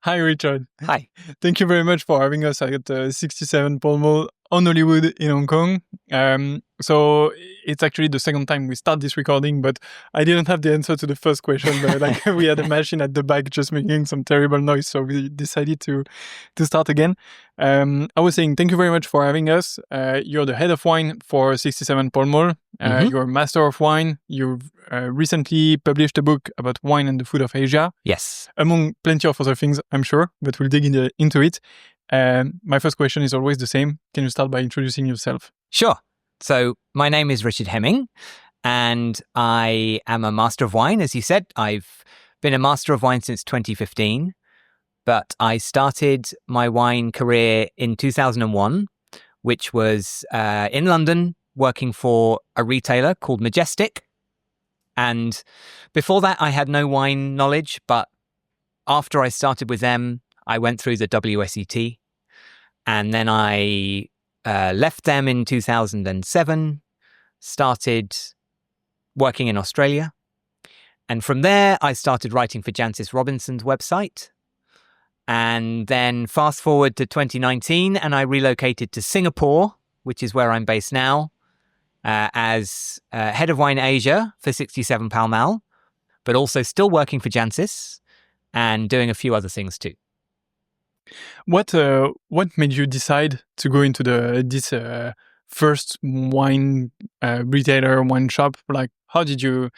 Hi, Richard. Hi. Thank you very much for having us at 67 Pall Mall on Hollywood in Hong Kong. So it's actually the second time we start this recording, but I didn't have the answer to the first question. But we had a machine at the back just making some terrible noise, so we decided to start again. I was saying thank you very much for having us. You're the head of wine for 67 Pall Mall. You're a master of wine. You've recently published a book about wine and the food of Asia. Yes. Among plenty of other things, I'm sure, but we'll dig into it. My first question is always the same. Can you start by introducing yourself? Sure. So my name is Richard Hemming, and I am a master of wine. As you said, I've been a master of wine since 2015, but I started my wine career in 2001, which was in London, working for a retailer called Majestic. And before that, I had no wine knowledge, but after I started with them, I went through the WSET, and then I left them in 2007, started working in Australia. And from there, I started writing for Jancis Robinson's website. And then fast forward to 2019, and I relocated to Singapore, which is where I'm based now, as head of wine Asia for 67 Pall Mall, but also still working for Jancis and doing a few other things too. What made you decide to go into this first wine retailer, wine shop? Like, how did you?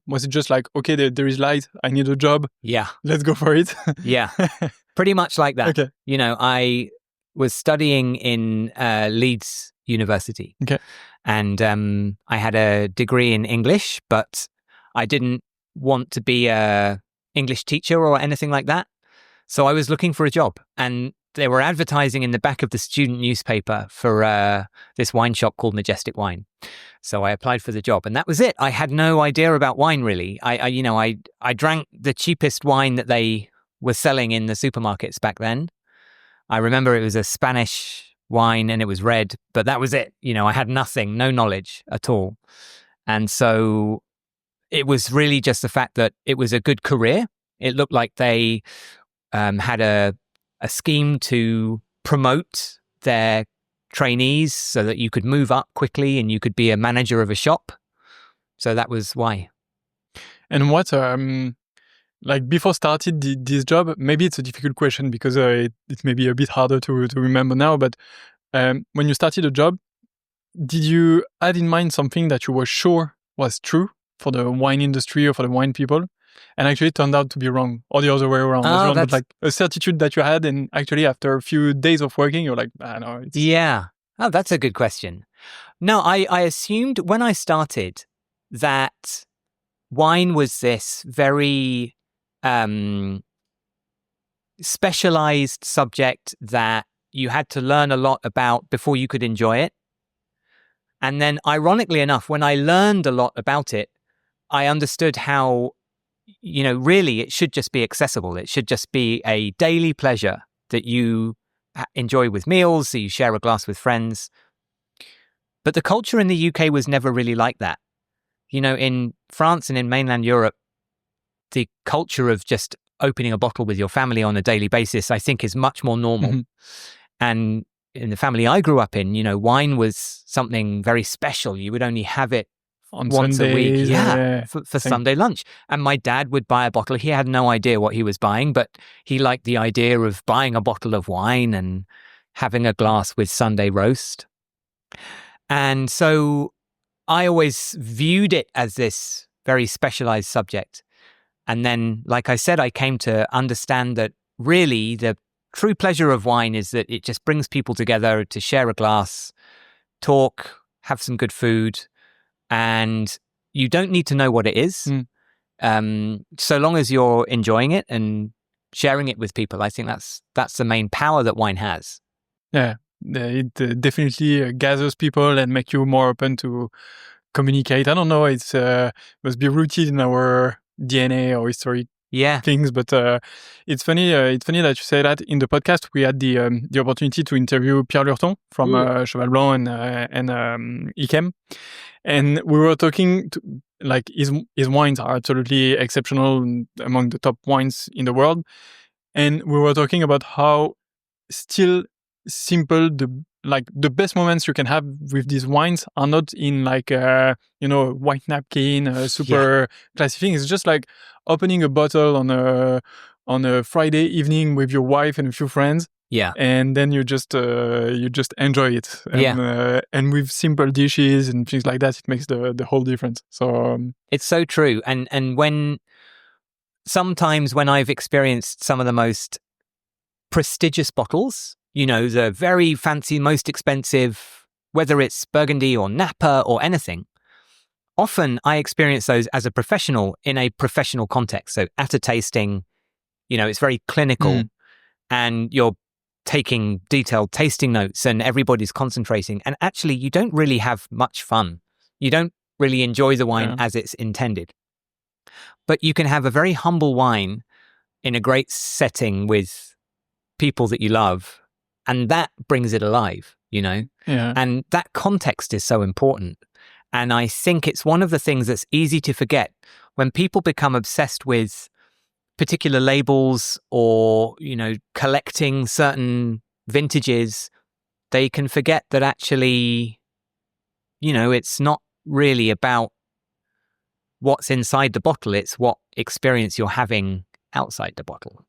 Was it just like, okay, there is light, I need a job. Yeah, let's go for it. Yeah, pretty much like that. Okay. You know, I was studying in Leeds University. Okay. And I had a degree in English, but I didn't want to be a English teacher or anything like that. So I was looking for a job, and they were advertising in the back of the student newspaper for this wine shop called Majestic Wine. So I applied for the job, and that was it. I had no idea about wine, really. I drank the cheapest wine that they were selling in the supermarkets back then. I remember it was a Spanish wine and it was red, but that was it. You know, I had nothing, no knowledge at all. And so it was really just the fact that it was a good career. It looked like they had a scheme to promote their trainees so that you could move up quickly and you could be a manager of a shop. So that was why. And what, like before started this job, maybe it's a difficult question because it may be a bit harder to remember now, but when you started a job, did you add in mind something that you were sure was true for the wine industry or for the wine people? And actually it turned out to be wrong, or the other way around. But like a certitude that you had, and actually after a few days of working, you're like, no. Yeah. Oh, that's a good question. No, I assumed when I started that wine was this very specialized subject that you had to learn a lot about before you could enjoy it. And then ironically enough, when I learned a lot about it, I understood how, you know, really it should just be accessible. It should just be a daily pleasure that you enjoy with meals, so you share a glass with friends. But the culture in the UK was never really like that. You know, in France and in mainland Europe, the culture of just opening a bottle with your family on a daily basis, I think, is much more normal. Mm-hmm. And in the family I grew up in, you know, wine was something very special. You would only have it on once Sundays, a week, for Sunday lunch. And my dad would buy a bottle. He had no idea what he was buying, but he liked the idea of buying a bottle of wine and having a glass with Sunday roast. And so I always viewed it as this very specialized subject. And then, like I said, I came to understand that really the true pleasure of wine is that it just brings people together to share a glass, talk, have some good food. And you don't need to know what it is. So long as you're enjoying it and sharing it with people, I think that's the main power that wine has. Yeah, it definitely gathers people and make you more open to communicate. I don't know, it's must be rooted in our DNA or historic things, but it's funny that you say that. In the podcast we had the opportunity to interview Pierre Lurton from Cheval Blanc and Yquem, and we were talking to, like, his wines are absolutely exceptional, among the top wines in the world, And we were talking about how still simple the best moments you can have with these wines are not in like white napkin, super classy thing. It's just like opening a bottle on a Friday evening with your wife and a few friends. Yeah. And then you just enjoy it. And, and with simple dishes and things like that, it makes the whole difference. So it's so true. And sometimes when I've experienced some of the most prestigious bottles, the very fancy, most expensive, whether it's Burgundy or Napa or anything, often I experience those as a professional in a professional context. So at a tasting, it's very clinical and you're taking detailed tasting notes and everybody's concentrating. And actually, you don't really have much fun. You don't really enjoy the wine as it's intended. But you can have a very humble wine in a great setting with people that you love, and that brings it alive, And that context is so important. And I think it's one of the things that's easy to forget when people become obsessed with particular labels or, collecting certain vintages. They can forget that actually, it's not really about what's inside the bottle. It's what experience you're having outside the bottle.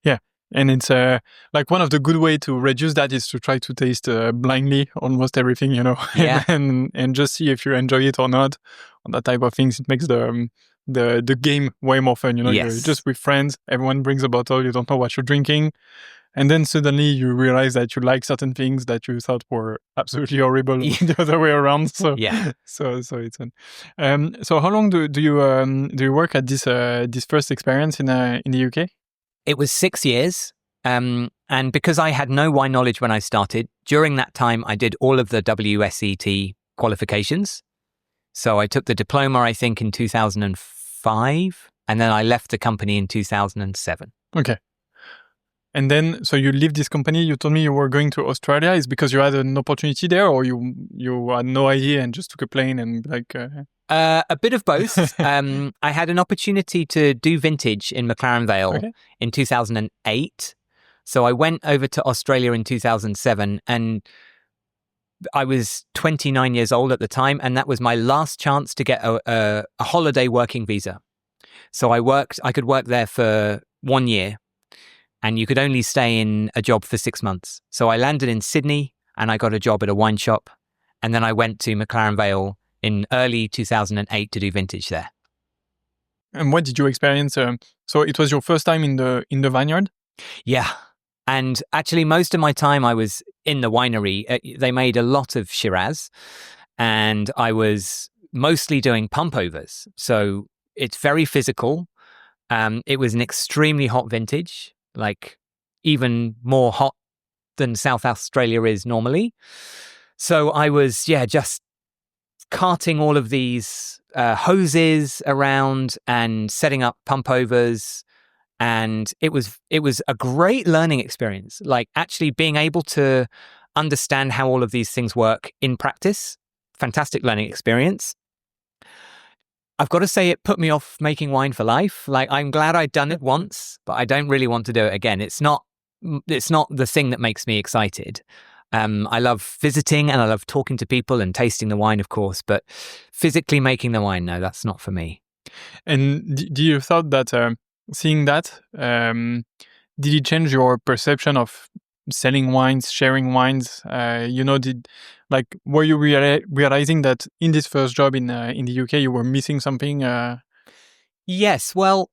Yeah. And it's like one of the good way to reduce that is to try to taste blindly almost everything, and just see if you enjoy it or not. On that type of things, it makes the game way more fun. You're just with friends, everyone brings a bottle, you don't know what you're drinking. And then suddenly you realize that you like certain things that you thought were absolutely horrible the other way around. So so it's fun. So how long do you work at this first experience in the UK? It was 6 years. And because I had no wine knowledge when I started, during that time I did all of the WSET qualifications. So I took the diploma, I think, in 2005, and then I left the company in 2007. Okay. And then, so you leave this company, you told me you were going to Australia. Is because you had an opportunity there, or you had no idea and just took a plane and like... A bit of both. I had an opportunity to do vintage in McLaren Vale in 2008. So I went over to Australia in 2007 and I was 29 years old at the time. And that was my last chance to get a holiday working visa. So I could work there for 1 year. And you could only stay in a job for 6 months. So I landed in Sydney and I got a job at a wine shop. And then I went to McLaren Vale in early 2008 to do vintage there. And what did you experience? So it was your first time in the vineyard? Yeah. And actually most of my time I was in the winery. They made a lot of Shiraz and I was mostly doing pump overs. So it's very physical. It was an extremely hot vintage, like even more hot than South Australia is normally. So I was, just carting all of these hoses around and setting up pump overs. And it was a great learning experience, like actually being able to understand how all of these things work in practice. Fantastic learning experience. I've got to say it put me off making wine for life. Like I'm glad I'd done it once, but I don't really want to do it again. It's not the thing that makes me excited. I love visiting and I love talking to people and tasting the wine, of course, but physically making the wine, no, that's not for me. And do you thought that seeing that, did it change your perception of selling wines, sharing wines? Were you realizing that in this first job in the UK, you were missing something? Yes, well,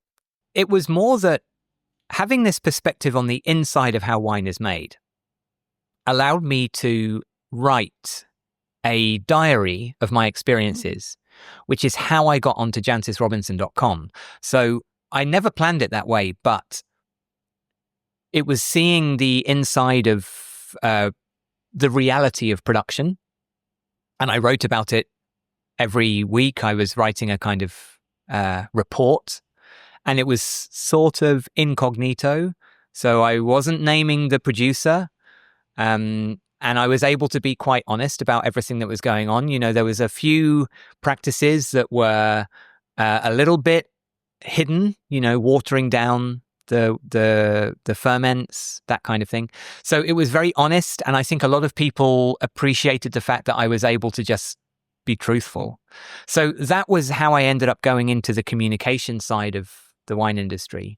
it was more that having this perspective on the inside of how wine is made allowed me to write a diary of my experiences, which is how I got onto jancisrobinson.com. So I never planned it that way, but it was seeing the inside of the reality of production. And I wrote about it every week. I was writing a kind of report, and it was sort of incognito. So I wasn't naming the producer. And I was able to be quite honest about everything that was going on. There was a few practices that were a little bit hidden, watering down the ferments, that kind of thing. So it was very honest, and I think a lot of people appreciated the fact that I was able to just be truthful. So that was how I ended up going into the communication side of the wine industry.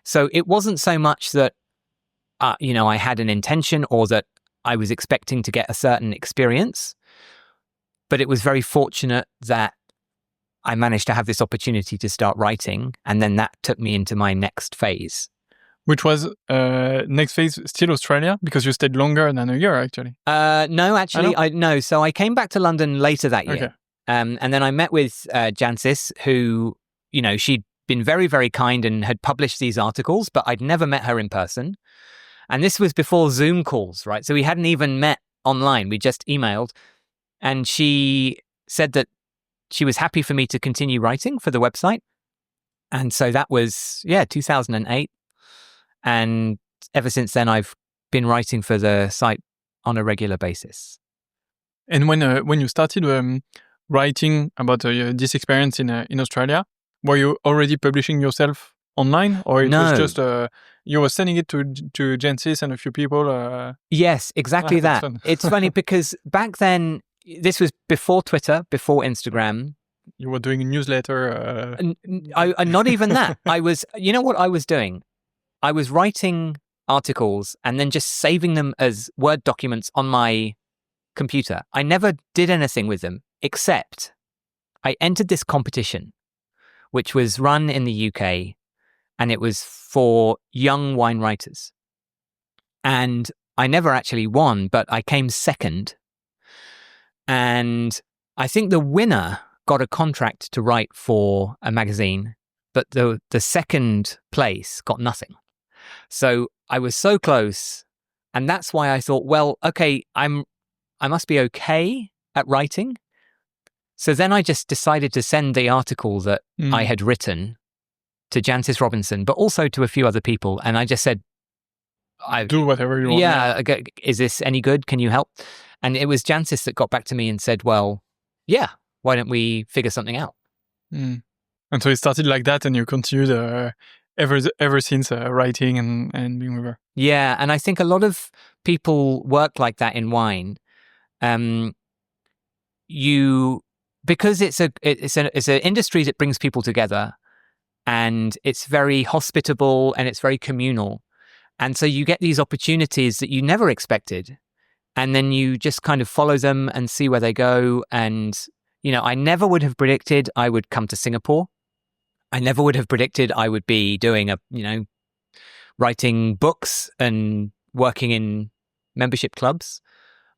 So it wasn't so much that I had an intention or that I was expecting to get a certain experience, but it was very fortunate that I managed to have this opportunity to start writing, and then that took me into my next phase. Which was next phase still Australia, because you stayed longer than a year actually. No, actually, no. So I came back to London later that year, Okay. and then I met with Jancis, who she'd been very, very kind and had published these articles, but I'd never met her in person. And this was before Zoom calls, right? So we hadn't even met online. We just emailed, and she said that she was happy for me to continue writing for the website. And so that was, 2008. And ever since then, I've been writing for the site on a regular basis. And when you started writing about this experience in Australia, were you already publishing yourself online, or it was just you were sending it to Jancis and a few people? Yes, exactly that. It's funny because back then, this was before Twitter, before Instagram. You were doing a newsletter. Not even that. I was, what I was doing? I was writing articles and then just saving them as Word documents on my computer. I never did anything with them, except I entered this competition, which was run in the UK, and it was for young wine writers. And I never actually won, but I came second. And I think the winner got a contract to write for a magazine, but the second place got nothing. So I was so close, and that's why I thought, well, okay, I must be okay at writing. So then I just decided to send the article that I had written to Jancis Robinson, but also to a few other people. And I just said, do whatever you want. Yeah, is this any good? Can you help? And it was Jancis that got back to me and said, well, yeah, why don't we figure something out? And so it started like that, and you continued ever since writing and being with her. Yeah, and I think a lot of people work like that in wine. Because it's an industry that brings people together, and it's very hospitable and it's very communal. And so you get these opportunities that you never expected, and then you just kind of follow them and see where they go. And, I never would have predicted I would come to Singapore. I never would have predicted I would be doing writing books and working in membership clubs,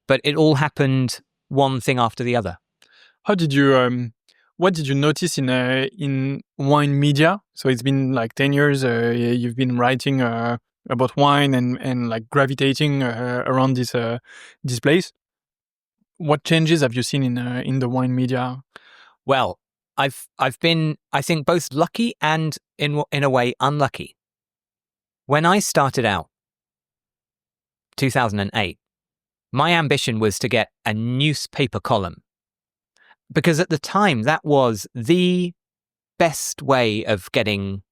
but it all happened one thing after the other. How did you, what did you notice in wine media? So it's been like 10 years, you've been writing about wine and like gravitating around this place. What changes have you seen in the wine media? Well, I've been, I think, both lucky and in a way unlucky. When I started out, 2008, my ambition was to get a newspaper column, because at the time that was the best way of getting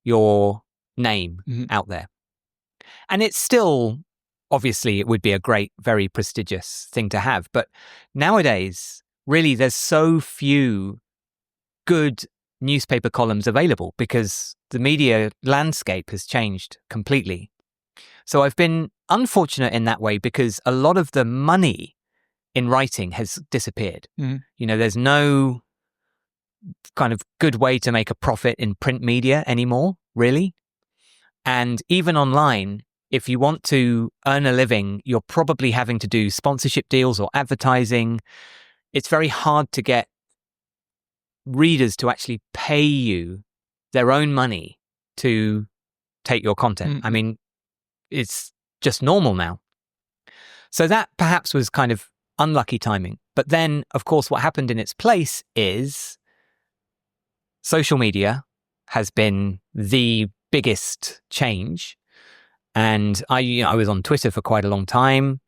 your name out there. And it's still, obviously, it would be a great, very prestigious thing to have. But nowadays, really, there's so few good newspaper columns available because the media landscape has changed completely. So I've been unfortunate in that way because a lot of the money in writing has disappeared. There's no kind of good way to make a profit in print media anymore, really. And even online, if you want to earn a living, you're probably having to do sponsorship deals or advertising. It's very hard to get readers to actually pay you their own money to take your content. I mean, it's just normal now. So that perhaps was kind of unlucky timing. But then, of course, what happened in its place is social media has been the biggest change. And I was on Twitter for quite a long time.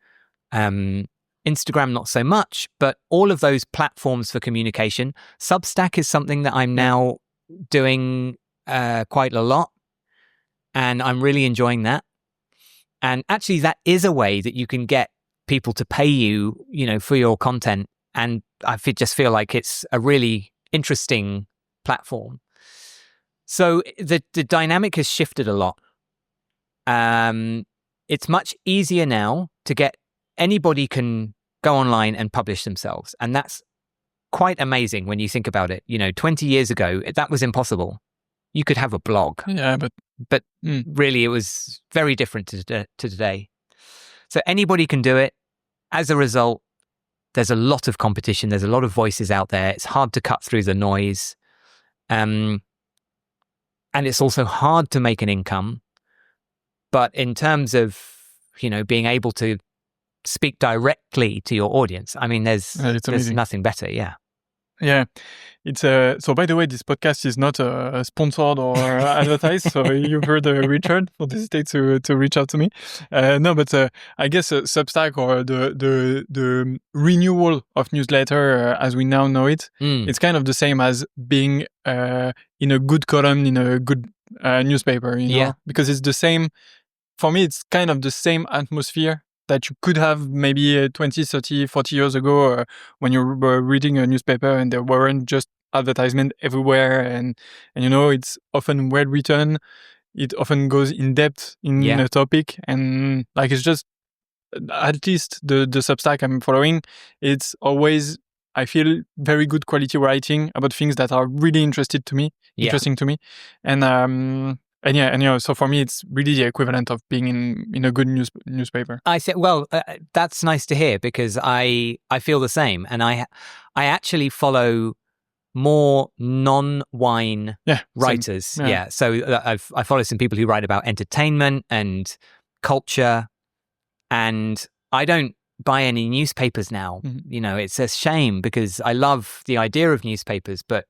Instagram, not so much, but all of those platforms for communication. Substack is something that I'm now doing quite a lot. and I'm really enjoying that. And actually, that is a way that you can get people to pay you, for your content. And I just feel like it's a really interesting platform. So the dynamic has shifted a lot. It's much easier now to get anybody can go online and publish themselves. And that's quite amazing when you think about it. 20 years ago, that was impossible. You could have a blog. Yeah, but really it was very different to today. So anybody can do it. As a result, there's a lot of competition. There's a lot of voices out there. It's hard to cut through the noise. And it's also hard to make an income. But in terms of, being able to speak directly to your audience, I mean, there's nothing better. Yeah. Yeah. It's so by the way, this podcast is not sponsored or advertised. So you heard Richard, don't hesitate to reach out to me. No, but I guess Substack or the renewal of newsletter as we now know it, it's kind of the same as being in a good column in a good newspaper, Yeah. Because it's the same. For me, it's kind of the same atmosphere that you could have maybe 20, 30, 40 years ago when you were reading a newspaper and there weren't just advertisement everywhere. And it's often well written. It often goes in depth in a topic. And like, it's just, at least the Substack I'm following, it's always, I feel, very good quality writing about things that are really interesting to me. And so for me, it's really the equivalent of being in a good newspaper. I said, well, that's nice to hear because I feel the same, and I actually follow more non-wine writers. Yeah. So I follow some people who write about entertainment and culture, and I don't buy any newspapers now. Mm-hmm. It's a shame because I love the idea of newspapers, but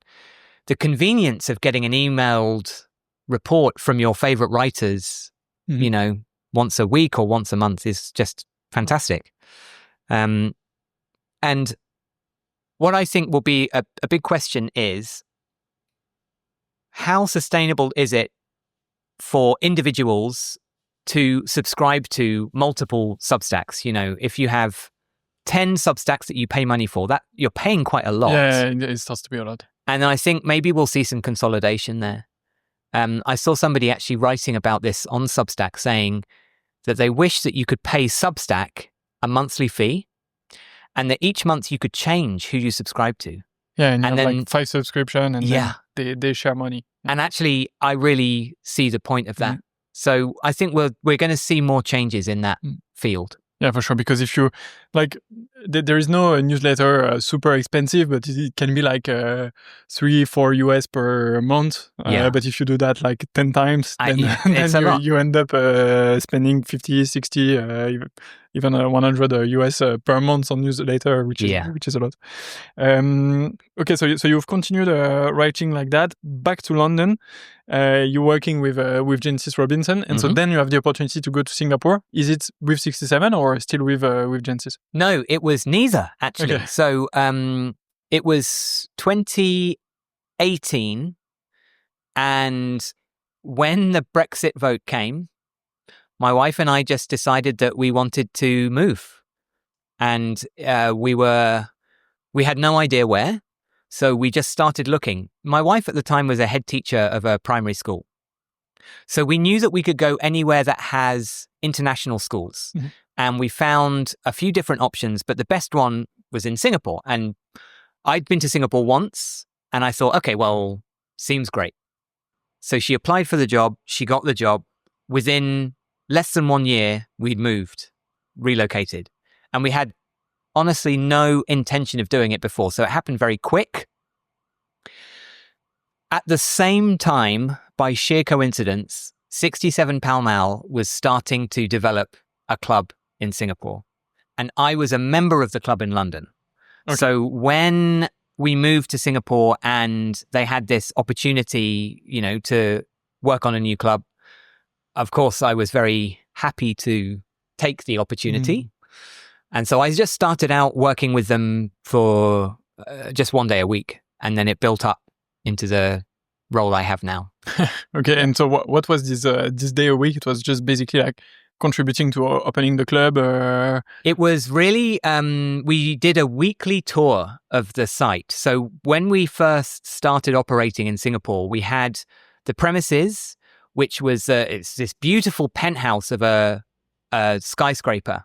the convenience of getting an emailed report from your favorite writers, once a week or once a month is just fantastic. And what I think will be a big question is, how sustainable is it for individuals to subscribe to multiple Substacks? If you have 10 Substacks that you pay money for, that you're paying quite a lot. Yeah, it starts to be a lot. And I think maybe we'll see some consolidation there. I saw somebody actually writing about this on Substack saying that they wish that you could pay Substack a monthly fee and that each month you could change who you subscribe to. Yeah, and then like 5 subscription and then they share money. And actually, I really see the point of that. So I think we're going to see more changes in that field. Yeah, for sure. Because if you like, there is no newsletter super expensive, but it can be like $3-4 US per month. But if you do that like 10 times, then you end up spending 50, 60, even 100 US per month on newsletter, which is a lot. Okay, so you've continued writing like that. Back to London, you're working with Jancis Robinson, and so then you have the opportunity to go to Singapore. Is it with 67 or still with Jancis? No, it was neither actually. Okay. So it was 2018, and when the Brexit vote came, my wife and I just decided that we wanted to move, and we had no idea where. So we just started looking. My wife at the time was a head teacher of a primary school. So we knew that we could go anywhere that has international schools. Mm-hmm. And we found a few different options, but the best one was in Singapore. And I'd been to Singapore once and I thought, okay, well, seems great. So she applied for the job. She got the job. Within less than 1 year, we'd moved, relocated. And we had honestly no intention of doing it before. So it happened very quick. At the same time, by sheer coincidence, 67 Pall Mall was starting to develop a club in Singapore. And I was a member of the club in London. Okay. So when we moved to Singapore and they had this opportunity, to work on a new club, of course, I was very happy to take the opportunity. And so I just started out working with them for just 1 day a week. And then it built up into the role I have now. Okay, and so what was this day a week? It was just basically like contributing to opening the club. It was really, we did a weekly tour of the site. So when we first started operating in Singapore, we had the premises, which was it's this beautiful penthouse of a skyscraper,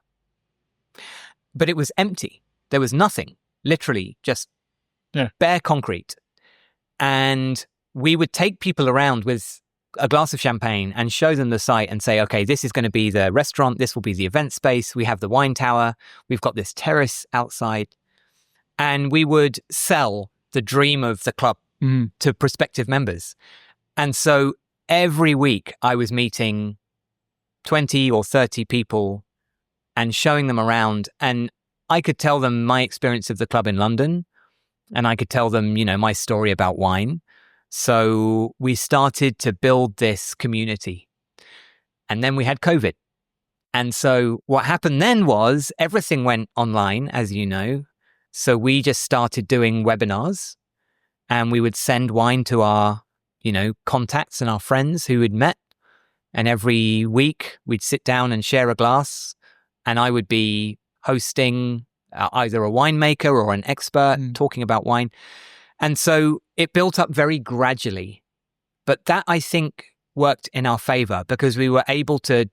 but it was empty. There was nothing, literally just bare concrete. And we would take people around with a glass of champagne and show them the site and say, okay, this is going to be the restaurant. This will be the event space. We have the wine tower. We've got this terrace outside. And we would sell the dream of the club to prospective members. And so every week I was meeting 20 or 30 people and showing them around. And I could tell them my experience of the club in London. And I could tell them, my story about wine. So we started to build this community. And then we had COVID. And so what happened then was everything went online, as you know. So we just started doing webinars, and we would send wine to our, contacts and our friends who had met. And every week we'd sit down and share a glass, and I would be hosting either a winemaker or an expert talking about wine. And so it built up very gradually. But that, I think, worked in our favor because we were able to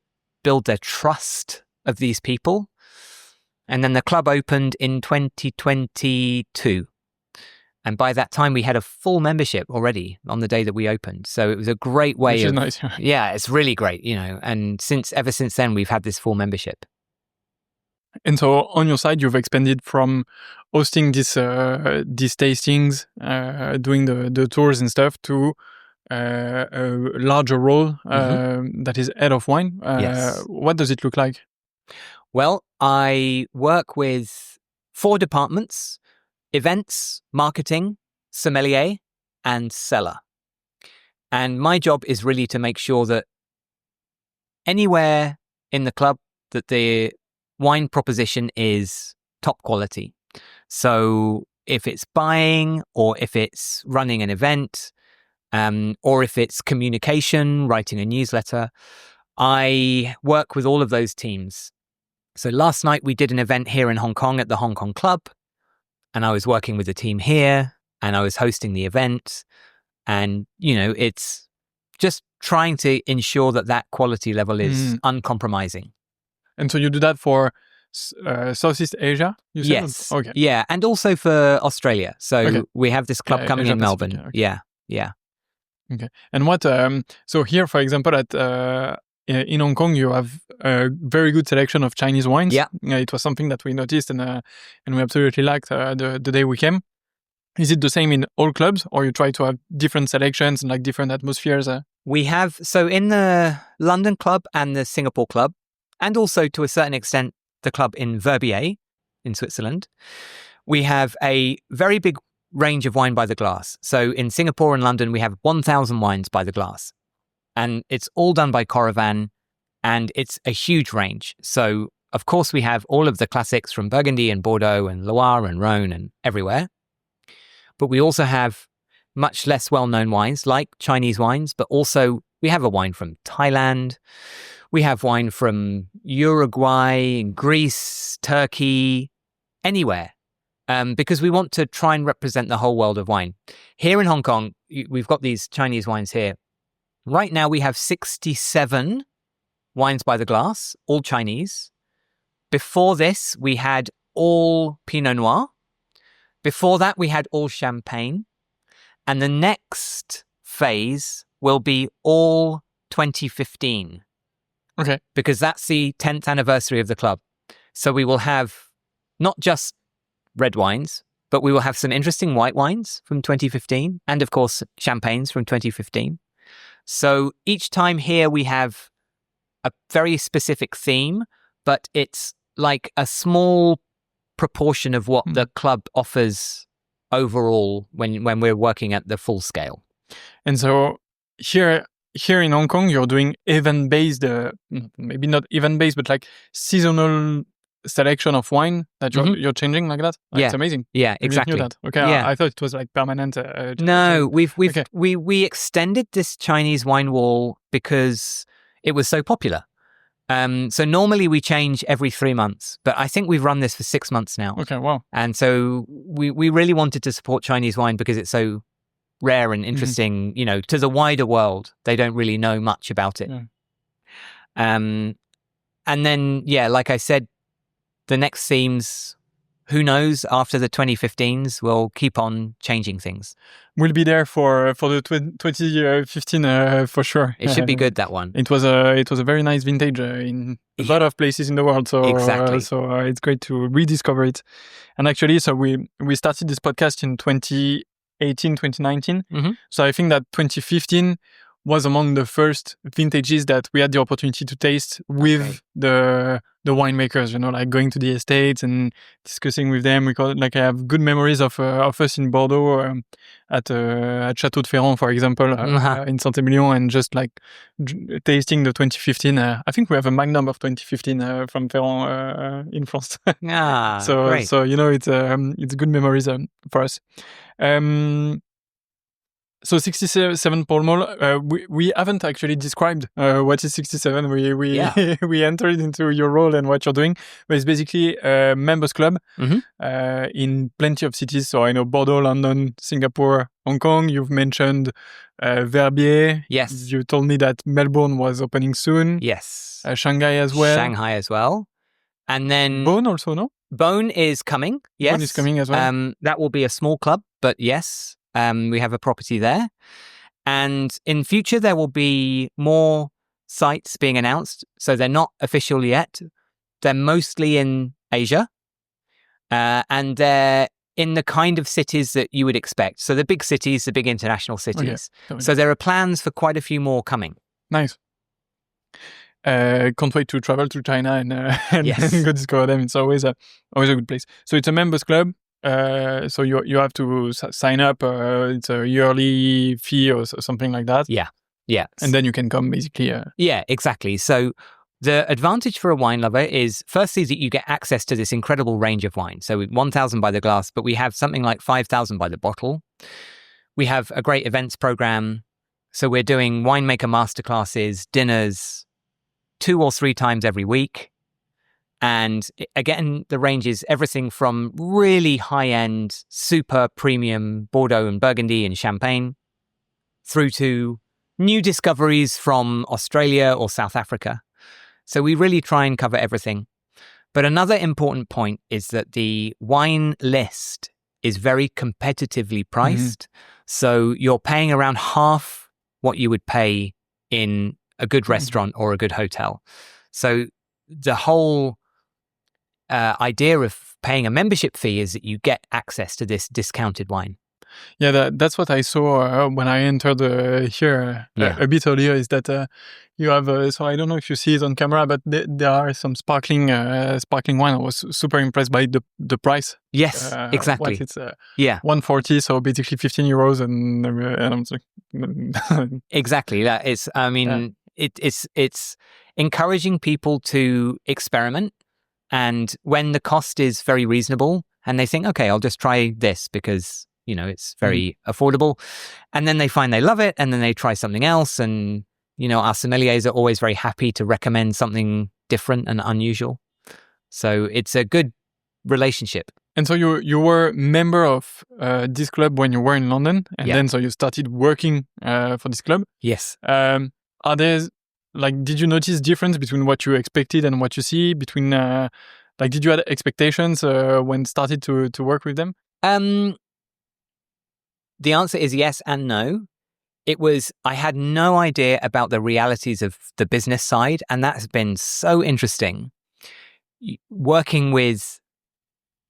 build the trust of these people. And then the club opened in 2022. And by that time, we had a full membership already on the day that we opened. So it was a great way Which is nice. Yeah, it's really great, And ever since then, we've had this full membership. And so on your side, you've expanded from hosting these tastings, doing the tours and stuff, to a larger role that is head of wine. Yes. What does it look like? Well, I work with 4 departments: events, marketing, sommelier, and cellar. And my job is really to make sure that anywhere in the club that the wine proposition is top quality. So if it's buying, or if it's running an event, or if it's communication, writing a newsletter, I work with all of those teams. So last night we did an event here in Hong Kong at the Hong Kong Club, and I was working with the team here, and I was hosting the event. And, it's just trying to ensure that quality level is uncompromising. And so you do that for Southeast Asia, you said? Yes. Okay. Yeah, and also for Australia. So we have this club coming Asia in Melbourne. Pacific, okay. Yeah. Okay. And what, so here, for example, in Hong Kong, you have a very good selection of Chinese wines. Yeah. It was something that we noticed and we absolutely liked the day we came. Is it the same in all clubs, or you try to have different selections and like different atmospheres? We have, so in the London club and the Singapore club, and also to a certain extent, the club in Verbier in Switzerland, we have a very big range of wine by the glass. So in Singapore and London, we have 1,000 wines by the glass. And it's all done by Coravan, and it's a huge range. So, of course, we have all of the classics from Burgundy and Bordeaux and Loire and Rhône and everywhere. But we also have much less well-known wines like Chinese wines, but also we have a wine from Thailand. We have wine from Uruguay, Greece, Turkey, anywhere, because we want to try and represent the whole world of wine. Here in Hong Kong, we've got these Chinese wines here. Right now, we have 67 wines by the glass, all Chinese. Before this, we had all Pinot Noir. Before that, we had all Champagne. And the next phase will be all 2015. Okay. Because that's the 10th anniversary of the club. So we will have not just red wines, but we will have some interesting white wines from 2015. And of course, champagnes from 2015. So each time here we have a very specific theme, but it's like a small proportion of what the club offers overall when we're working at the full scale. And so here in Hong Kong, you're doing event-based, maybe not event-based, but like seasonal selection of wine that you're changing like that? Yeah. It's amazing. Yeah, I didn't exactly. knew that. Okay, Yeah. I thought it was like permanent. No, Okay. we extended this Chinese wine wall because it was so popular. So normally we change every 3 months, but I think we've run this for 6 months now. Okay, wow. And so we really wanted to support Chinese wine because it's so rare and interesting, to the wider world. They don't really know much about it. Yeah. And then, like I said, the next themes, who knows, after the 2015s, we'll keep on changing things. We'll be there for the 2015 for sure. It should be good, that one. It was a very nice vintage in a lot of places in the world. So exactly. It's great to rediscover it. And actually, so we started this podcast in 2018, 2019. So I think that 2015 was among the first vintages that we had the opportunity to taste with the winemakers, like going to the estates and discussing with them. I have good memories of us in Bordeaux at Château de Ferrand, for example, in Saint-Émilion, and just like tasting the 2015. I think we have a magnum of 2015 from Ferrand in France. Great. So it's good memories for us. So 67 Pall Mall, we haven't actually described what is 67. We entered into your role and what you're doing, but it's basically a members club in plenty of cities. So I know Bordeaux, London, Singapore, Hong Kong. You've mentioned Verbier. Yes. You told me that Melbourne was opening soon. Yes. Shanghai as well. And then Beaune also, no? Beaune is coming. Yes. Beaune is coming as well. That will be a small club, but yes. We have a property there. And in future, there will be more sites being announced. So they're not official yet. They're mostly in Asia. And they're in the kind of cities that you would expect. So the big cities, the big international cities. Okay. So there are plans for quite a few more coming. Nice. Can't wait to travel to China and go discover them. It's always a good place. So it's a members club. So you have to sign up. It's a yearly fee or something like that. Yeah. And then you can come basically. Yeah, exactly. So the advantage for a wine lover is firstly that you get access to this incredible range of wine. So 1,000 by the glass, but we have something like 5,000 by the bottle. We have a great events program. So we're doing winemaker masterclasses, dinners 2 or 3 times every week. And again, the range is everything from really high-end, super premium Bordeaux and Burgundy and Champagne through to new discoveries from Australia or South Africa. So we really try and cover everything. But another important point is that the wine list is very competitively priced. So you're paying around half what you would pay in a good restaurant or a good hotel. So the whole idea of paying a membership fee is that you get access to this discounted wine. Yeah, that's what I saw when I entered here a bit earlier, is that you have, so I don't know if you see it on camera, but there are some sparkling wine. I was super impressed by the price. Yes, exactly. It's 140, so basically 15 euros, and I'm like... Exactly. It's encouraging people to experiment. And when the cost is very reasonable and they think, okay, I'll just try this because, it's very affordable. And then they find they love it and then they try something else. And, our sommeliers are always very happy to recommend something different and unusual. So it's a good relationship. And so you were member of this club when you were in London. And then so you started working for this club. Yes. Are there... did you notice difference between what you expected and what you see between, did you have expectations when started to work with them? The answer is yes and no. I had no idea about the realities of the business side, and that's been so interesting. Working with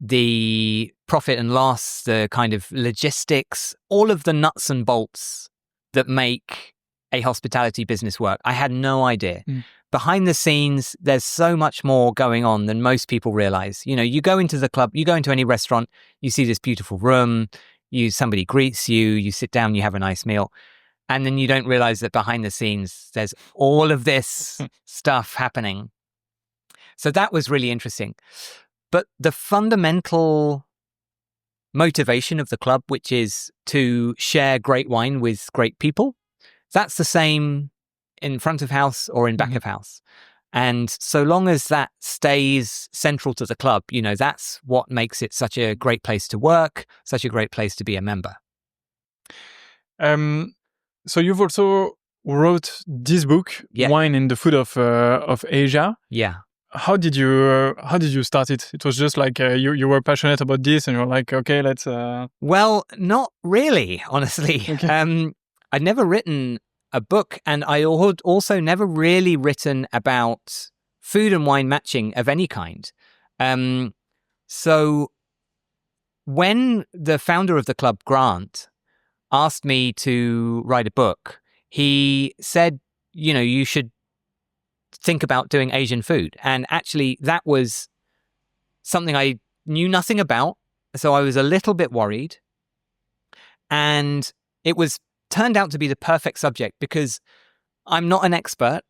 the profit and loss, the kind of logistics, all of the nuts and bolts that make a hospitality business work. I had no idea. Behind the scenes, there's so much more going on than most people realize. You go into the club, you go into any restaurant, you see this beautiful room, somebody greets you, you sit down, you have a nice meal. And then you don't realize that behind the scenes, there's all of this stuff happening. So that was really interesting. But the fundamental motivation of the club, which is to share great wine with great people, that's the same in front of house or in back of house. And so long as that stays central to the club, that's what makes it such a great place to work, such a great place to be a member. So you've also wrote this book, Wine and the Food of Asia. Yeah. How did you start it? It was just like you were passionate about this, and you're like, okay, let's. Well, not really, honestly. Okay. I'd never written a book, and I had also never really written about food and wine matching of any kind. So when the founder of the club, Grant, asked me to write a book, he said, you should think about doing Asian food. And actually, that was something I knew nothing about. So I was a little bit worried. And it turned out to be the perfect subject because I'm not an expert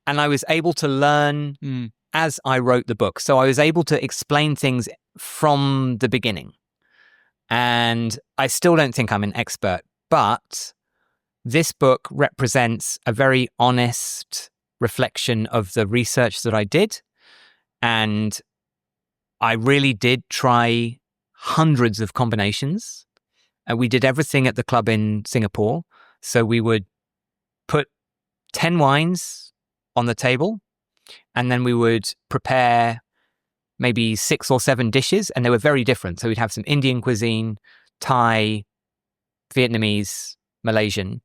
and I was able to learn as I wrote the book. So I was able to explain things from the beginning. And I still don't think I'm an expert, but this book represents a very honest reflection of the research that I did. And I really did try hundreds of combinations. We did everything at the club in Singapore. So we would put 10 wines on the table, and then we would prepare maybe 6 or 7 dishes, and they were very different. So we'd have some Indian cuisine, Thai, Vietnamese, Malaysian.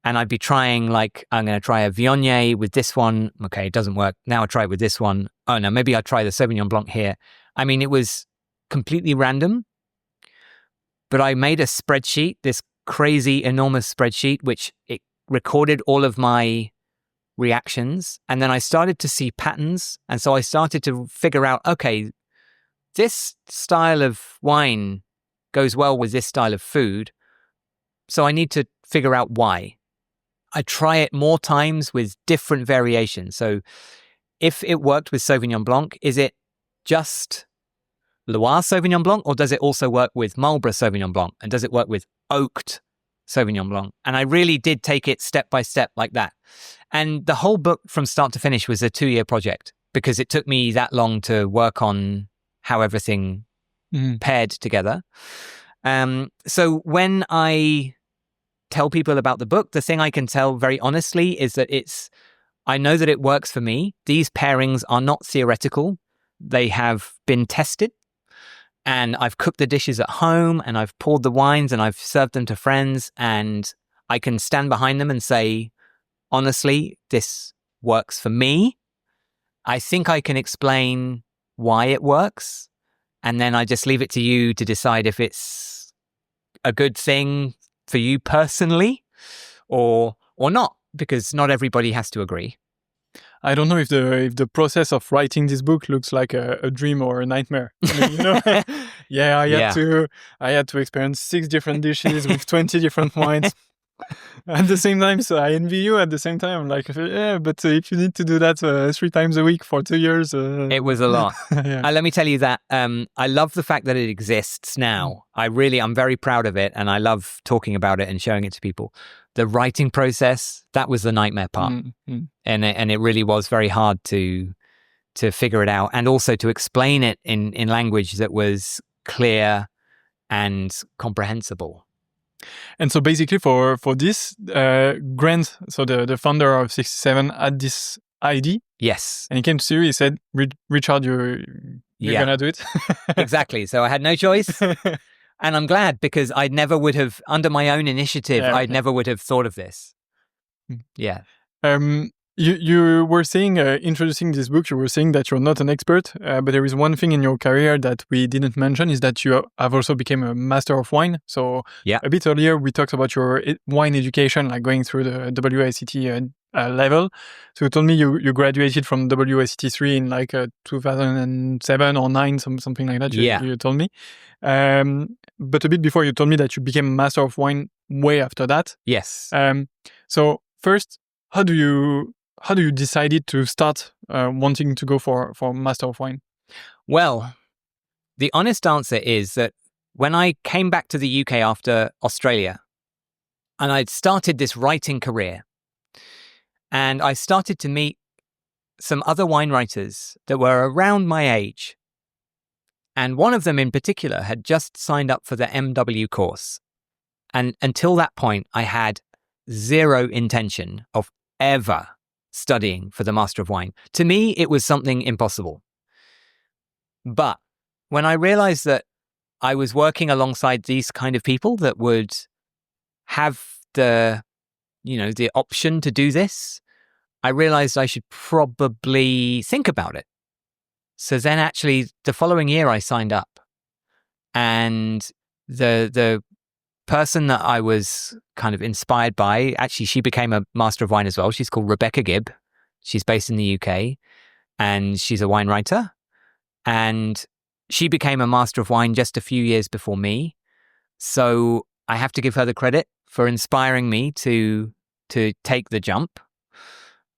And I'd be trying, like, I'm going to try a Viognier with this one. Okay, it doesn't work. Now I try it with this one. Oh, no, maybe I'll try the Sauvignon Blanc here. I mean, it was completely random. But I made a spreadsheet, this crazy, enormous spreadsheet, which it recorded all of my reactions. And then I started to see patterns. And so I started to figure out, okay, this style of wine goes well with this style of food. So I need to figure out why. I try it more times with different variations. So if it worked with Sauvignon Blanc, is it just Loire Sauvignon Blanc, or does it also work with Marlborough Sauvignon Blanc? And does it work with oaked Sauvignon Blanc? And I really did take it step by step like that. And the whole book from start to finish was a 2-year project because it took me that long to work on how everything paired together. So when I tell people about the book, the thing I can tell very honestly is that I know that it works for me. These pairings are not theoretical. They have been tested. And I've cooked the dishes at home and I've poured the wines and I've served them to friends, and I can stand behind them and say, honestly, this works for me. I think I can explain why it works. And then I just leave it to you to decide if it's a good thing for you personally or not, because not everybody has to agree. I don't know if the process of writing this book looks like a dream or a nightmare. I mean, yeah, I had to experience 6 different dishes with 20 different wines at the same time. So I envy you at the same time. Like, yeah, but if you need to do that 3 times a week for 2 years, it was a lot. Yeah. Let me tell you that I love the fact that it exists now. I'm very proud of it, and I love talking about it and showing it to people. The writing process, that was the nightmare part. And it really was very hard to figure it out, and also to explain it in language that was clear and comprehensible. And so basically for this, Grant, so the founder of 67, had this idea. Yes. And he came to see you, he said, Richard, you're going to do it. Exactly. So I had no choice. And I'm glad, because I never would have, under my own initiative, I never would have thought of this. Yeah. You were saying, introducing this book, you were saying that you're not an expert, but there is one thing in your career that we didn't mention, is that you have also become a master of wine. So a bit earlier, we talked about your wine education, like going through the WSET level. So you told me you graduated from WSET 3 in like 2007 or 9, something like that. You told me. But a bit before, you told me that you became master of wine way after that. Yes. So first, how do you how do you decided to start wanting to go for Master of Wine? Well, the honest answer is that when I came back to the UK after Australia, and I'd started this writing career, and I started to meet some other wine writers that were around my age. And one of them in particular had just signed up for the MW course. And until that point, I had zero intention of ever studying for the Master of Wine. To me, it was something impossible. But when I realized that I was working alongside these kind of people that would have the option to do this, I realized I should probably think about it. So then actually the following year I signed up, and the person that I was kind of inspired by, actually she became a Master of Wine as well. She's called Rebecca Gibb. She's based in the UK and she's a wine writer, and she became a Master of Wine just a few years before me. So I have to give her the credit for inspiring me to take the jump.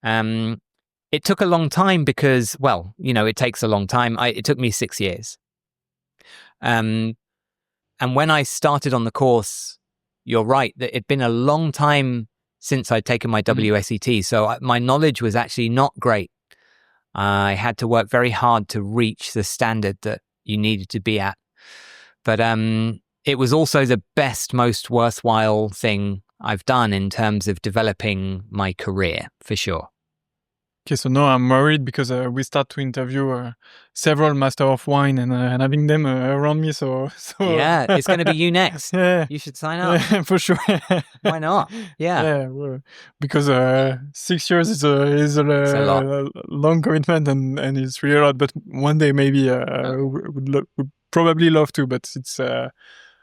It took a long time because, it takes a long time. It took me 6 years. And when I started on the course, you're right, that it'd been a long time since I'd taken my WSET. So my knowledge was actually not great. I had to work very hard to reach the standard that you needed to be at. But it was also the best, most worthwhile thing I've done in terms of developing my career, for sure. Okay, so now I'm worried because we start to interview several Master of Wine and having them around me. So yeah, it's going to be you next. Yeah. You should sign up. Yeah, for sure. Why not? Yeah. Yeah, well, because 6 years is a long commitment and it's really a lot. But one day maybe would probably love to. But it's a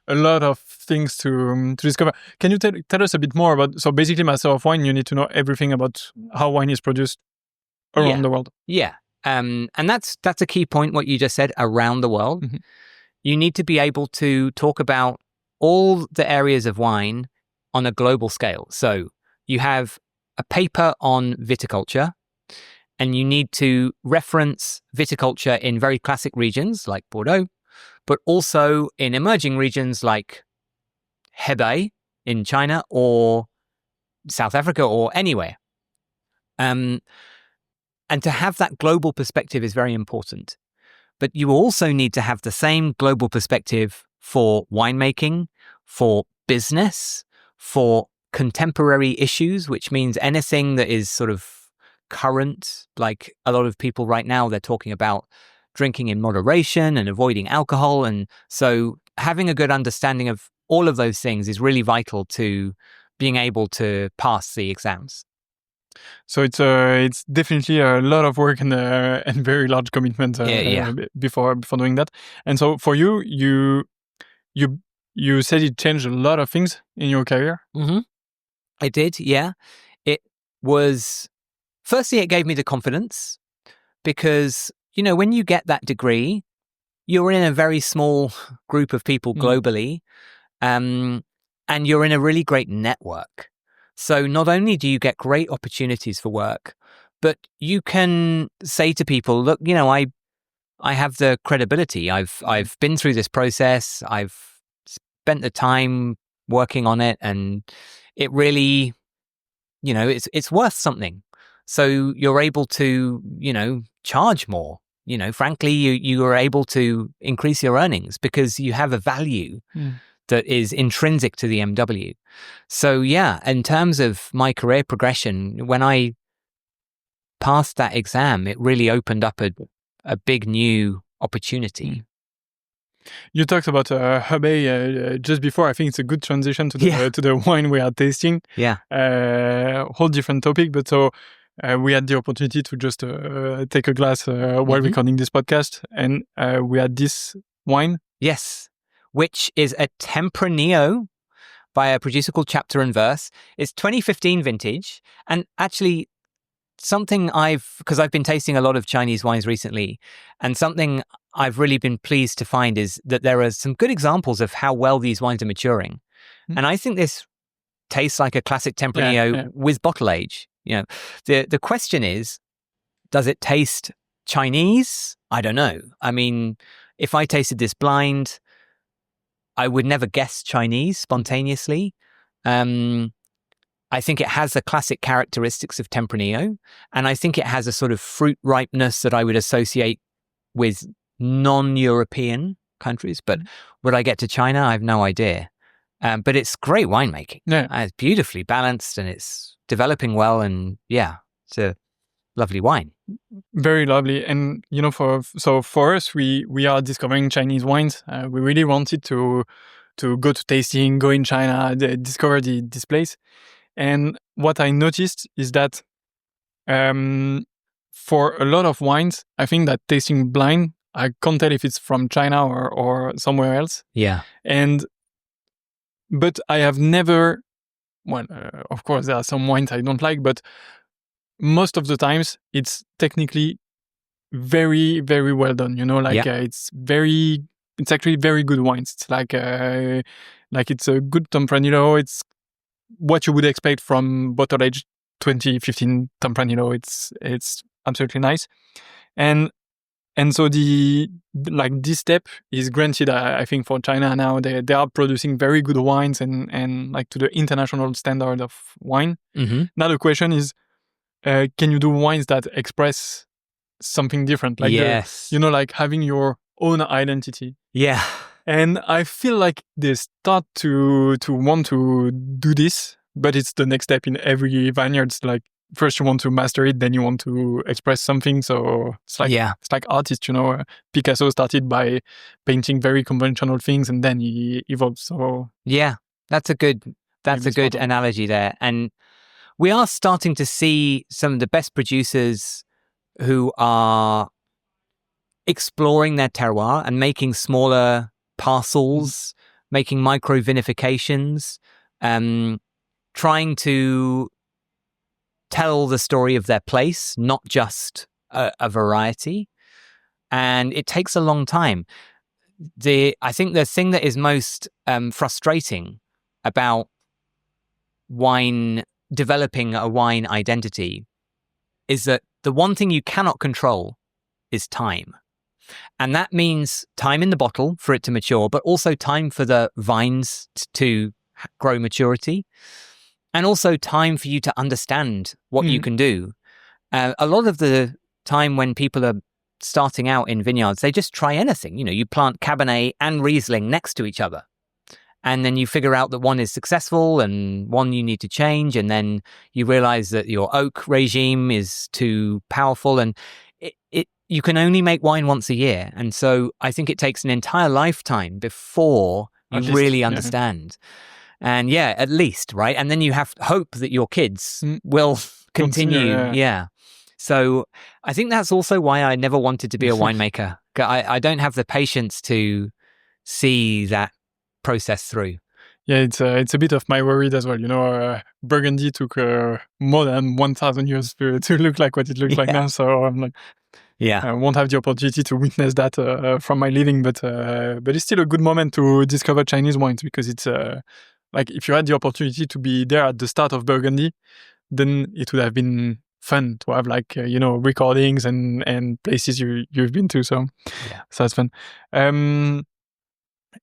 lot of things to discover. Can you tell us a bit more about? So basically, Master of Wine, you need to know everything about how wine is produced around the world. Yeah. And that's a key point, what you just said, around the world. Mm-hmm. You need to be able to talk about all the areas of wine on a global scale. So you have a paper on viticulture, and you need to reference viticulture in very classic regions like Bordeaux, but also in emerging regions like Hebei in China or South Africa or anywhere. And to have that global perspective is very important. But you also need to have the same global perspective for winemaking, for business, for contemporary issues, which means anything that is sort of current. Like a lot of people right now, they're talking about drinking in moderation and avoiding alcohol. And so having a good understanding of all of those things is really vital to being able to pass the exams. So it's definitely a lot of work and very large commitment before doing that. And so for you said it changed a lot of things in your career. Mm-hmm. It did, yeah. It was, firstly, it gave me the confidence because when you get that degree, you're in a very small group of people globally, and you're in a really great network. So not only do you get great opportunities for work, but you can say to people, look, I have the credibility. I've been through this process. I've spent the time working on it, and it really, it's worth something. So you're able to, charge more. Frankly, you are able to increase your earnings because you have a value that is intrinsic to the MW. So yeah, in terms of my career progression, when I passed that exam, it really opened up a big new opportunity. You talked about Hebei just before. I think it's a good transition to the wine we are tasting. Yeah. Whole different topic, but so we had the opportunity to just take a glass while recording this podcast, and we had this wine. Yes, which is a Tempranillo by a producer called Chapter and Verse. It's 2015 vintage, and actually something because I've been tasting a lot of Chinese wines recently, and something I've really been pleased to find is that there are some good examples of how well these wines are maturing. And I think this tastes like a classic Tempranillo with bottle age. The question is, does it taste Chinese? I don't know. I mean, if I tasted this blind, I would never guess Chinese spontaneously. I think it has the classic characteristics of Tempranillo, and I think it has a sort of fruit ripeness that I would associate with non-European countries. But would I get to China? I have no idea. But it's great winemaking. Yeah. It's beautifully balanced and it's developing well. And it's a lovely wine. Very lovely. And, for us, we are discovering Chinese wines. We really wanted to go to tasting, go in China, discover this place. And what I noticed is that for a lot of wines, I think that tasting blind, I can't tell if it's from China or somewhere else. Yeah. But I have never, of course, there are some wines I don't like, but most of the times it's technically very, very well done. It's actually very good wines. It's like it's a good Tempranillo. It's what you would expect from bottle aged 2015 Tempranillo. It's absolutely nice. And so this step is granted, I think, for China now. They are producing very good wines and like to the international standard of wine. Mm-hmm. Now the question is, can you do wines that express something different? Like yes. like having your own identity. Yeah. And I feel like they start to want to do this, but it's the next step in every vineyard. It's like, first you want to master it, then you want to express something. So it's like artists, Picasso started by painting very conventional things and then he evolved. So yeah, that's a good analogy there. And we are starting to see some of the best producers who are exploring their terroir and making smaller parcels, making micro vinifications, trying to tell the story of their place, not just a variety. And it takes a long time. I think the thing that is most frustrating about developing a wine identity is that the one thing you cannot control is time. And that means time in the bottle for it to mature, but also time for the vines to grow maturity, and also time for you to understand what you can do. A lot of the time when people are starting out in vineyards, they just try anything. You plant Cabernet and Riesling next to each other. And then you figure out that one is successful and one you need to change. And then you realize that your oak regime is too powerful. And you can only make wine once a year. And so I think it takes an entire lifetime before you really understand. And at least, right? And then you have hope that your kids will continue. Yeah. So I think that's also why I never wanted to be a winemaker. I don't have the patience to see that process through. Yeah, it's a bit of my worry as well. Burgundy took more than 1,000 years to look like what it looks like now. So I'm like, I won't have the opportunity to witness that from my living, but it's still a good moment to discover Chinese wines, because it's like if you had the opportunity to be there at the start of Burgundy, then it would have been fun to have recordings and places you've been to. So that's fun.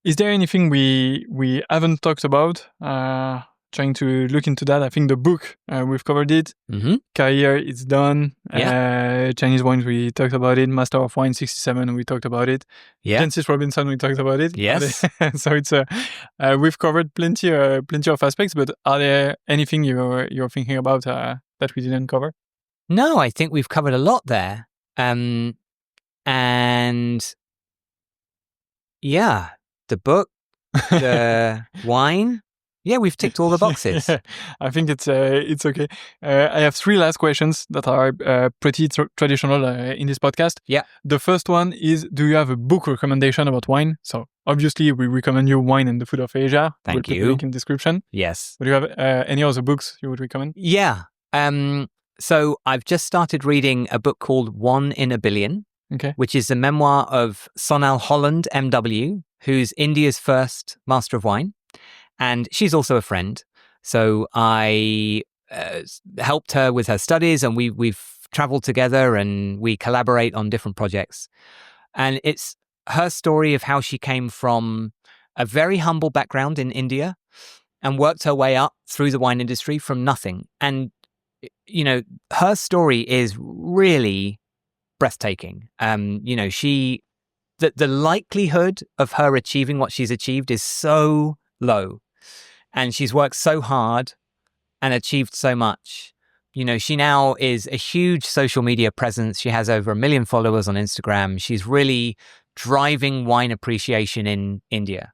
Is there anything we haven't talked about? Trying to look into that. I think the book, we've covered it. Mm-hmm. Career, it's done. Chinese wines, we talked about it. Master of Wine 67, we talked about it. Jancis Robinson, we talked about it. Yes. So it's we've covered plenty of aspects. But are there anything you're thinking about that we didn't cover? No, I think we've covered a lot there. And the book, the wine. Yeah, we've ticked all the boxes. I think it's okay. I have 3 last questions that are pretty traditional in this podcast. Yeah. The first one is, do you have a book recommendation about wine? So obviously we recommend you Wine and the Food of Asia. Thank you. Put the link in the description. Yes. But do you have any other books you would recommend? Yeah. So I've just started reading a book called One in a Billion, which is the memoir of Sonal Holland, MW, who's India's first master of wine. And she's also a friend. So I helped her with her studies, and we've traveled together and we collaborate on different projects. And it's her story of how she came from a very humble background in India and worked her way up through the wine industry from nothing. And, you know, her story is really breathtaking. You know, the likelihood of her achieving what she's achieved is so low. And she's worked so hard and achieved so much. You know, she now is a huge social media presence. She has over 1 million followers on Instagram. She's really driving wine appreciation in India.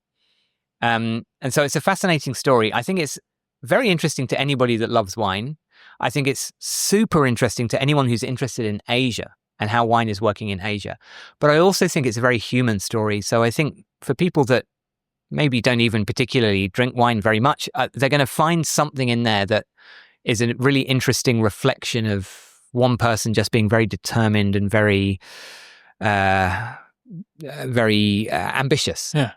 And so it's a fascinating story. I think it's very interesting to anybody that loves wine. I think it's super interesting to anyone who's interested in Asia and how wine is working in Asia. But I also think it's a very human story. So I think for people that maybe don't even particularly drink wine very much, they're going to find something in there that is a really interesting reflection of one person just being very determined and very ambitious. Yeah.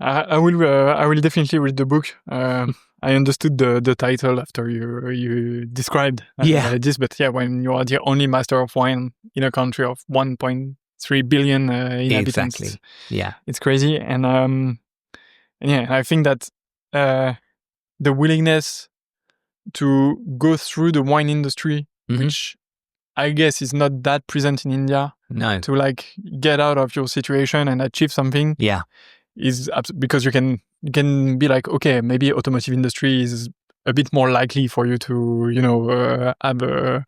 I will definitely read the book. I understood the title after you described this, but yeah, when you are the only master of wine in a country of 1.3 billion inhabitants, exactly. Yeah, it's crazy. And yeah, I think that the willingness to go through the wine industry, which I guess is not that present in India, to like get out of your situation and achieve something. Yeah. Is because you can be like, okay, maybe automotive industry is a bit more likely for you to, you know, have a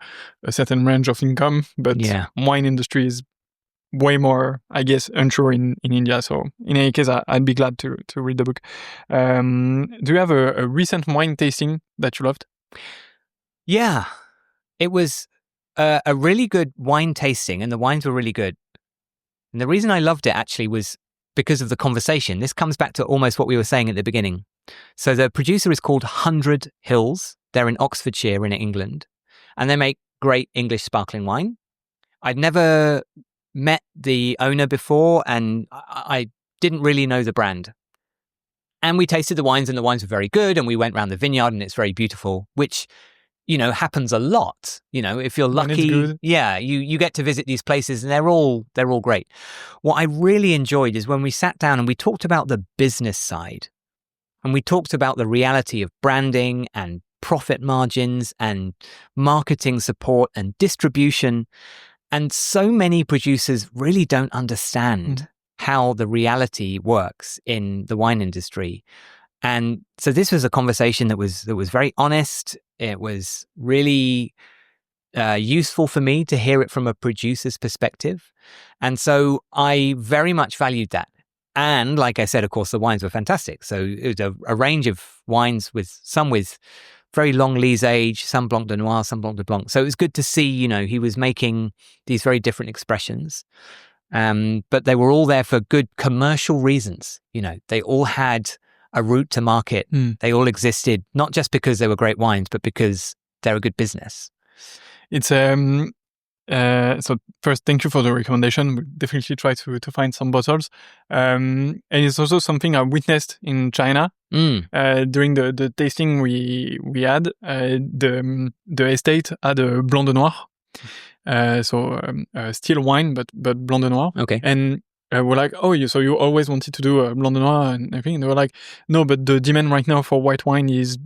certain range of income, but wine industry is way more, I guess, unsure in India. So in any case, I'd be glad to read the book. Do you have a recent wine tasting that you loved? Yeah, it was a really good wine tasting, and the wines were really good. And the reason I loved it actually was because of the conversation. This comes back to almost what we were saying at the beginning. So the producer is called 100 Hills. They're in Oxfordshire in England, and they make great English sparkling wine. I'd never met the owner before, and I didn't really know the brand. And we tasted the wines, and the wines were very good, and we went around the vineyard, and it's very beautiful, which, you know, happens a lot. You know, if you're lucky, you get to visit these places, and they're all great. What I really enjoyed is when we sat down and we talked about the business side, and we talked about the reality of branding and profit margins and marketing support and distribution. And so many producers really don't understand how the reality works in the wine industry. And so this was a conversation that was very honest. It was really useful for me to hear it from a producer's perspective. And so I very much valued that. And like I said, of course, the wines were fantastic. So it was a range of wines with some with very long lees age, some Blanc de Noir, some Blanc de Blanc. So it was good to see, you know, he was making these very different expressions. But they were all there for good commercial reasons. You know, they all had a route to market. They all existed, not just because they were great wines, but because they're a good business. It's so first, thank you for the recommendation. We'll definitely try to find some bottles. And it's also something I witnessed in China during the tasting we had. The estate had a Blanc de Noir, so still wine, but Blanc de Noir. Okay. And we're like, so you always wanted to do a Blanc de Noir and everything? And they were like, no, but the demand right now for white wine is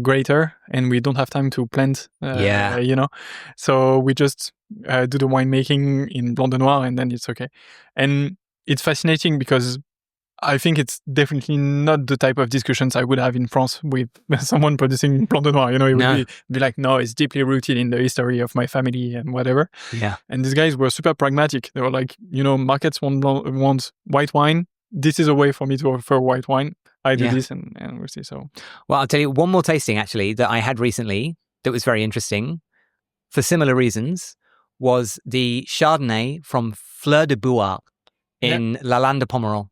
greater, and we don't have time to plant, you know? So we just do the winemaking in Blanc de Noir, and then it's okay. And it's fascinating because I think it's definitely not the type of discussions I would have in France with someone producing Blanc de Noir. You know, it would be like, no, it's deeply rooted in the history of my family and whatever. Yeah. And these guys were super pragmatic. They were like, you know, markets want white wine. This is a way for me to offer white wine. I do this and we'll see. So, well, I'll tell you one more tasting actually that I had recently that was very interesting for similar reasons was the Chardonnay from Fleur de Bouart in La Lande de Pomerol.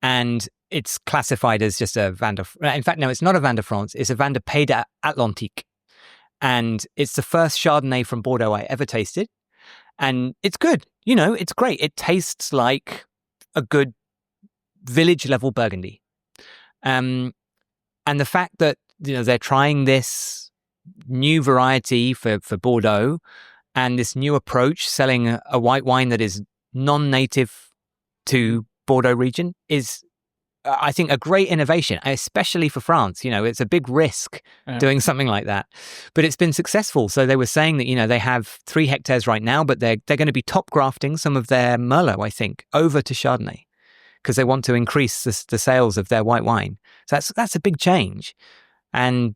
And it's classified as just a Vin de... In fact, no, it's not a Vin de France. It's a Vin de Pays de Atlantique. And it's the first Chardonnay from Bordeaux I ever tasted. And it's good. You know, it's great. It tastes like a good village-level Burgundy. And the fact that, you know, they're trying this new variety for Bordeaux and this new approach, selling a white wine that is non-native to Bordeaux region, is, I think, a great innovation, especially for France. It's a big risk doing something like that, but it's been successful. So they were saying that, they have 3 hectares right now, but they're going to be top grafting some of their Merlot, I think, over to Chardonnay because they want to increase the sales of their white wine. So that's a big change. And,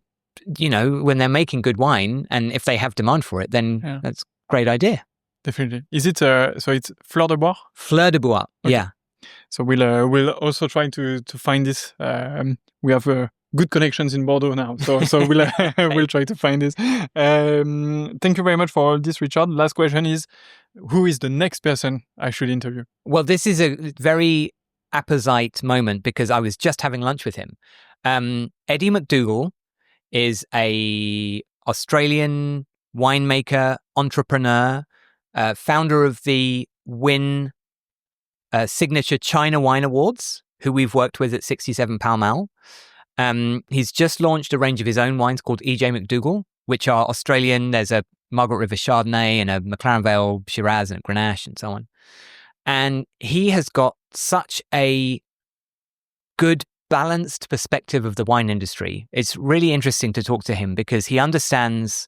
when they're making good wine and if they have demand for it, then that's a great idea. Definitely. Is it, so it's Fleur de Bois? Fleur de Bois, okay. Yeah. So we'll also try to find this. We have good connections in Bordeaux now, so we'll try to find this. Thank you very much for all this, Richard. Last question is, who is the next person I should interview? Well, this is a very apposite moment because I was just having lunch with him. Eddie McDougall is a Australian winemaker, entrepreneur, founder of the Win Signature China Wine Awards, who we've worked with at 67 Pall Mall. He's just launched a range of his own wines called E.J. McDougall, which are Australian. There's a Margaret River Chardonnay and a McLaren Vale Shiraz and a Grenache and so on. And he has got such a good, balanced perspective of the wine industry. It's really interesting to talk to him because he understands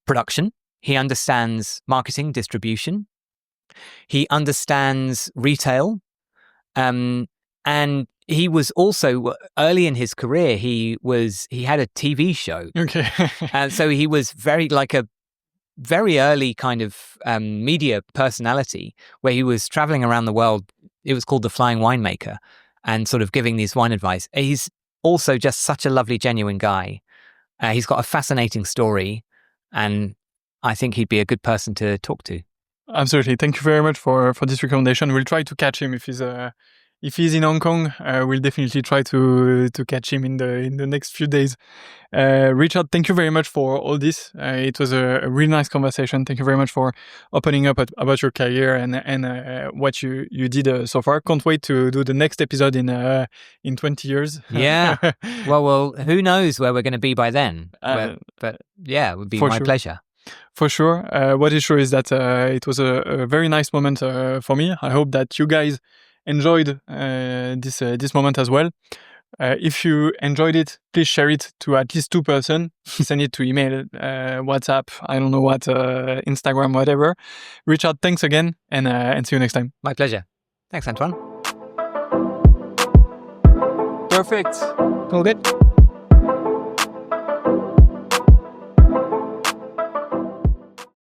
production, he understands marketing, distribution, he understands retail, and he was also early in his career. He had a TV show, okay, and so he was very early kind of media personality where he was traveling around the world. It was called The Flying Winemaker, and sort of giving these wine advice. He's also just such a lovely, genuine guy. He's got a fascinating story, and I think he'd be a good person to talk to. Absolutely. Thank you very much for this recommendation. We'll try to catch him if he's in Hong Kong. We'll definitely try to catch him in the next few days. Richard, thank you very much for all this. It was a really nice conversation. Thank you very much for opening up about your career and what you did so far. Can't wait to do the next episode in 20 years. Yeah. well, who knows where we're going to be by then? But yeah, it would be my pleasure. For sure. What is sure is that it was a very nice moment for me. I hope that you guys enjoyed this moment as well. If you enjoyed it, please share it to at least 2 persons. Send it to email, WhatsApp, I don't know what, Instagram, whatever. Richard, thanks again, and see you next time. My pleasure. Thanks, Antoine. Perfect. All good.